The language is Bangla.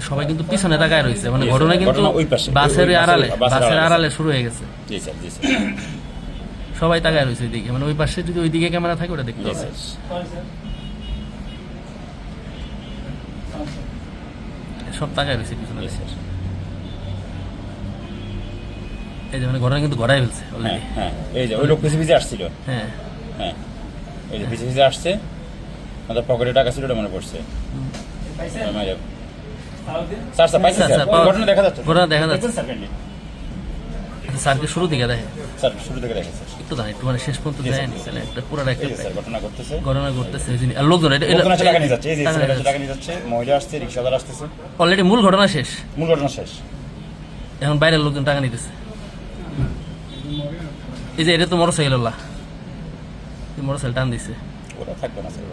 সবাই কিন্তু পিছনে তাকায় রয়েছে, মানে ঘটনা কিন্তু বাসের আড়ালে শুরু হয়ে গেছে। সবাই তাকায় রয়েছে ওইদিকে, মানে ওই পাশে যদি ওইদিকে ক্যামেরা থাকে ওটা দেখতে হবে। সব তাকায় রয়েছে পিছনে। এই যে মানে ঘটনা কিন্তু ঘটাই ফেলছে অলরেডি। হ্যাঁ, এই যে ওই লোক পিছে পিছে আসছিল। হ্যাঁ হ্যাঁ, এই যে পিছে পিছে আসছে, আমাদের পকেটে টাকা ছিল, মনে পড়ছে। স্যার স্যার পাইছে স্যার, ঘটনা দেখা যাচ্ছে, ঘটনা দেখা যাচ্ছে। স্যারকে শুরু থেকে দেখে, স্যার শুরু থেকে দেখে স্যার, একটু দাঁড়ান, একটু মানে শেষ পর্যন্ত যায়নি স্যার, একটা পুরোটা একটা স্যার ঘটনা ঘটতেছে, আর লোকজন টাকা নিয়ে যাচ্ছে, এই যে টাকা নিয়ে যাচ্ছে, মহিলা আসছে, রিক্সাওয়ালা আসতেছে, অলরেডি মূল ঘটনা শেষ, মূল ঘটনা শেষ। এখন বাইরের লোকজন টাকা নিতেছে। এই যে এটা তো মোটরসাইকেল, মোটরসাইকেল টান দিছে। ওরা থাকবে না স্যার।